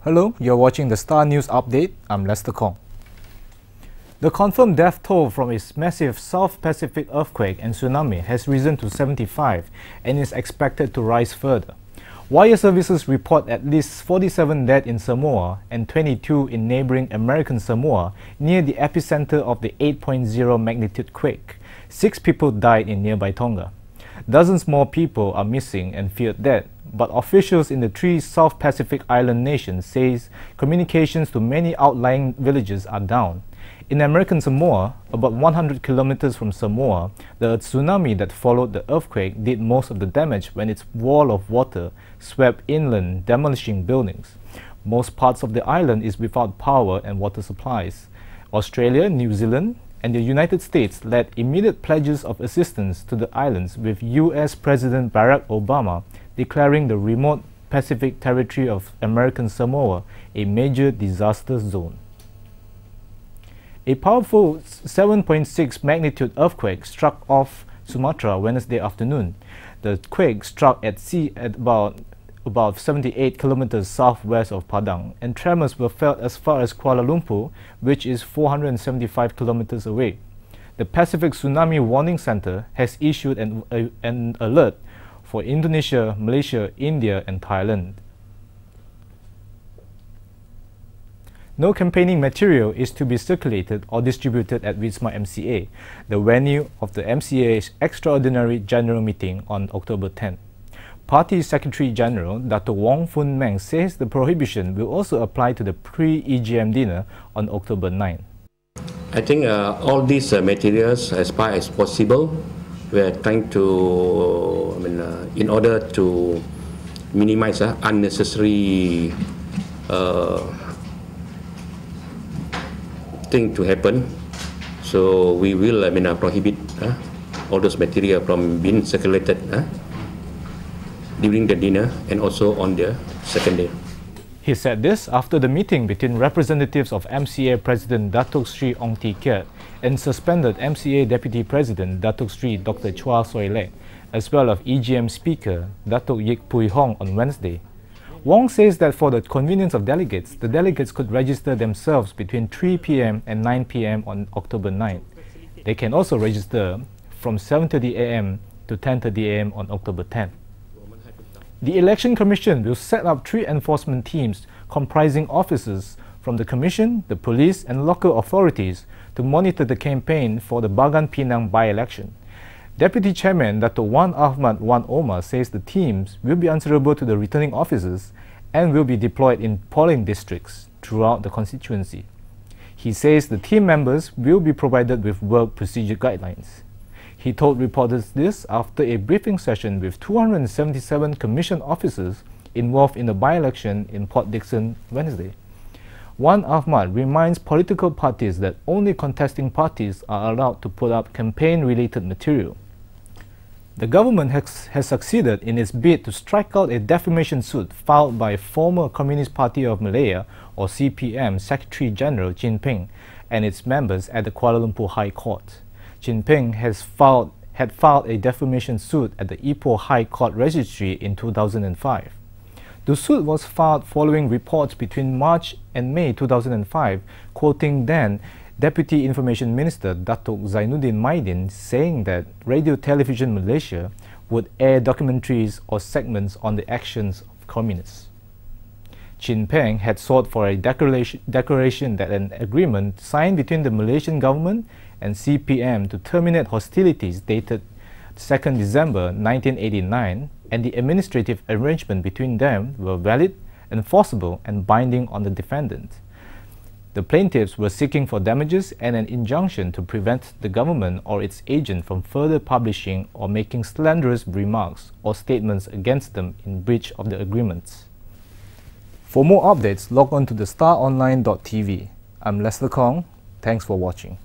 Hello, you're watching the Star News Update. I'm Lester Kong. The confirmed death toll from its massive South Pacific earthquake and tsunami has risen to 75 and is expected to rise further. Wire services report at least 47 dead in Samoa and 22 in neighboring American Samoa near the epicenter of the 8.0 magnitude quake. 6 people died in nearby Tonga. Dozens more people are missing and feared dead, but officials in the 3 South Pacific island nations say communications to many outlying villages are down. In American Samoa, about 100 kilometers from Samoa, the tsunami that followed the earthquake did most of the damage when its wall of water swept inland, demolishing buildings. Most parts of the island is without power and water supplies. Australia, New Zealand, and the United States led immediate pledges of assistance to the islands, with US President Barack Obama declaring the remote Pacific territory of American Samoa a major disaster zone. A powerful 7.6 magnitude earthquake struck off Sumatra Wednesday afternoon. The quake struck at sea at about 78 kilometers southwest of Padang, and tremors were felt as far as Kuala Lumpur, which is 475 kilometers away. The Pacific Tsunami Warning Center has issued an alert for Indonesia, Malaysia, India, and Thailand. No campaigning material is to be circulated or distributed at Wisma MCA, the venue of the MCA's Extraordinary General Meeting on October 10. Party Secretary General Dr. Wong Fun Meng says the prohibition will also apply to the pre-EGM dinner on October 9. I think all these materials, as far as possible, we are trying to, in order to minimize unnecessary thing to happen. So we will, prohibit all those material from being circulated during the dinner and also on the second day. He said this after the meeting between representatives of MCA President Datuk Sri Ong Tee Kiat and suspended MCA Deputy President Datuk Sri Dr. Chua Soi Lek, as well as EGM Speaker Datuk Yik Pui Hong on Wednesday. Wong says that for the convenience of delegates, the delegates could register themselves between 3 p.m. and 9 p.m. on October 9. They can also register from 7:30 a.m. to 10:30 a.m. on October 10. The Election Commission will set up 3 enforcement teams comprising officers from the Commission, the police, and local authorities to monitor the campaign for the Bagan Pinang by-election. Deputy Chairman Dr. Wan Ahmad Wan Omar says the teams will be answerable to the returning officers and will be deployed in polling districts throughout the constituency. He says the team members will be provided with work procedure guidelines. He told reporters this after a briefing session with 277 Commission officers involved in the by-election in Port Dickson Wednesday. Wan Ahmad reminds political parties that only contesting parties are allowed to put up campaign-related material. The government has succeeded in its bid to strike out a defamation suit filed by former Communist Party of Malaya, or CPM, Secretary General Chin Peng and its members at the Kuala Lumpur High Court. Chin Peng had filed a defamation suit at the Ipoh High Court Registry in 2005. The suit was filed following reports between March and May 2005, quoting then Deputy Information Minister Datuk Zainuddin Maidin saying that Radio Television Malaysia would air documentaries or segments on the actions of communists. Chin Peng had sought for a declaration that an agreement signed between the Malaysian government and CPM to terminate hostilities dated 2nd December 1989 and the administrative arrangement between them were valid, enforceable, and binding on the defendant. The plaintiffs were seeking for damages and an injunction to prevent the government or its agent from further publishing or making slanderous remarks or statements against them in breach of the agreements. For more updates, log on to thestaronline.tv. I'm Lester Kong. Thanks for watching.